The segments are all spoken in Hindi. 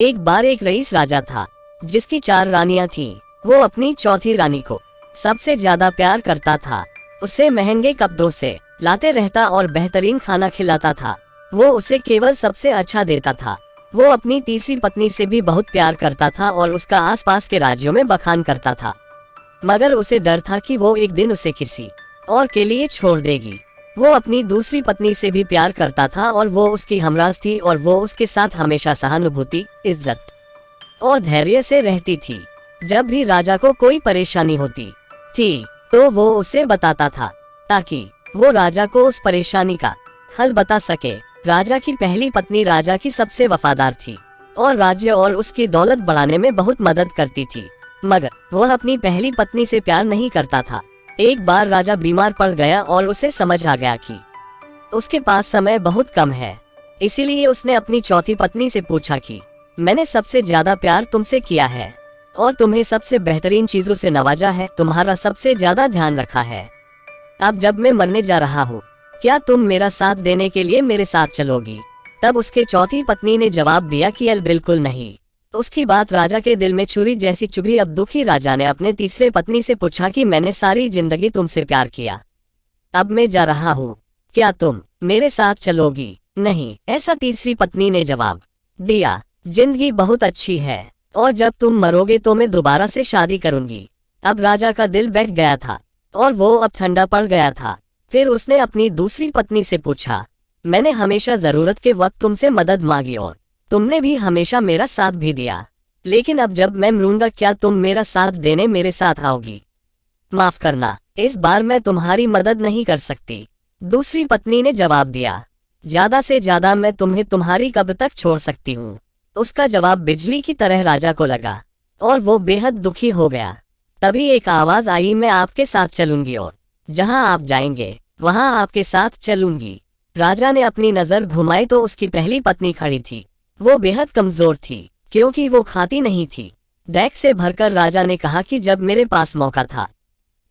एक बार एक रईस राजा था जिसकी 4 रानियां थीं। वो अपनी चौथी रानी को सबसे ज्यादा प्यार करता था। उसे महंगे कपड़ों से लाते रहता और बेहतरीन खाना खिलाता था। वो उसे केवल सबसे अच्छा देता था। वो अपनी तीसरी पत्नी से भी बहुत प्यार करता था और उसका आसपास के राज्यों में बखान करता था, मगर उसे डर था कि वो एक दिन उसे किसी और के लिए छोड़ देगी। वो अपनी दूसरी पत्नी से भी प्यार करता था और वो उसकी हमराज थी और वो उसके साथ हमेशा सहानुभूति, इज्जत और धैर्य से रहती थी। जब भी राजा को कोई परेशानी होती थी तो वो उसे बताता था ताकि वो राजा को उस परेशानी का हल बता सके। राजा की पहली पत्नी राजा की सबसे वफादार थी और राज्य और उसकी दौलत बढ़ाने में बहुत मदद करती थी, मगर वह अपनी पहली पत्नी से प्यार नहीं करता था। एक बार राजा बीमार पड़ गया और उसे समझ आ गया कि उसके पास समय बहुत कम है। इसीलिए उसने अपनी चौथी पत्नी से पूछा कि मैंने सबसे ज्यादा प्यार तुमसे किया है और तुम्हें सबसे बेहतरीन चीजों से नवाजा है, तुम्हारा सबसे ज्यादा ध्यान रखा है। अब जब मैं मरने जा रहा हूँ, क्या तुम मेरा साथ देने के लिए मेरे साथ चलोगी? तब उसके चौथी पत्नी ने जवाब दिया कि बिल्कुल नहीं। उसकी बात राजा के दिल में छुरी जैसी चुभी। अब दुखी राजा ने अपने तीसरे पत्नी से पूछा कि मैंने सारी जिंदगी तुमसे प्यार किया, अब मैं जा रहा हूँ, क्या तुम मेरे साथ चलोगी? नहीं, ऐसा तीसरी पत्नी ने जवाब दिया। जिंदगी बहुत अच्छी है और जब तुम मरोगे तो मैं दोबारा से शादी करूंगी। अब राजा का दिल बैठ गया था और वो अब ठंडा पड़ गया था। फिर उसने अपनी दूसरी पत्नी से पूछा, मैंने हमेशा जरूरत के वक्त तुमसे मदद मांगी और तुमने भी हमेशा मेरा साथ भी दिया, लेकिन अब जब मैं मरूंगा क्या तुम मेरा साथ देने मेरे साथ आओगी? माफ करना, इस बार मैं तुम्हारी मदद नहीं कर सकती। दूसरी पत्नी ने जवाब दिया, ज्यादा से ज्यादा मैं तुम्हें तुम्हारी कब्र तक छोड़ सकती हूँ। उसका जवाब बिजली की तरह राजा को लगा और वो बेहद दुखी हो गया। तभी एक आवाज आई, मैं आपके साथ चलूंगी और जहां आप जाएंगे वहां आपके साथ चलूंगी। राजा ने अपनी नजर घुमाई तो उसकी पहली पत्नी खड़ी थी। वो बेहद कमजोर थी क्योंकि वो खाती नहीं थी। डैक से भरकर राजा ने कहा कि जब मेरे पास मौका था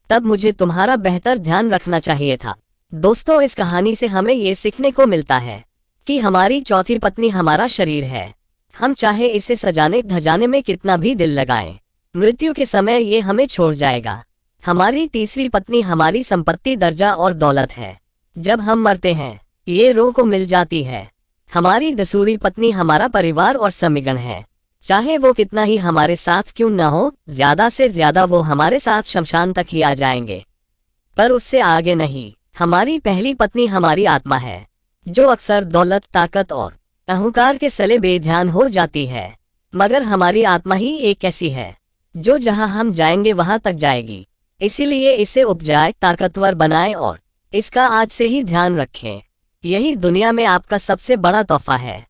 तब मुझे तुम्हारा बेहतर ध्यान रखना चाहिए था। दोस्तों, इस कहानी से हमें ये सीखने को मिलता है कि हमारी चौथी पत्नी हमारा शरीर है। हम चाहे इसे सजाने धजाने में कितना भी दिल लगाएं, मृत्यु के समय ये हमें छोड़ जाएगा। हमारी तीसरी पत्नी हमारी संपत्ति, दर्जा और दौलत है। जब हम मरते हैं ये रूह को मिल जाती है। हमारी दूसरी पत्नी हमारा परिवार और समीगण है। चाहे वो कितना ही हमारे साथ क्यों न हो, ज्यादा से ज्यादा वो हमारे साथ शमशान तक ही आ जाएंगे, पर उससे आगे नहीं। हमारी पहली पत्नी हमारी आत्मा है जो अक्सर दौलत, ताकत और अहंकार के सले बेध्यान हो जाती है, मगर हमारी आत्मा ही एक ऐसी है जो जहां हम जाएंगे वहां तक जाएगी। इसीलिए इसे उपजाए, ताकतवर बनाएं और इसका आज से ही ध्यान रखें। यही दुनिया में आपका सबसे बड़ा तोहफा है।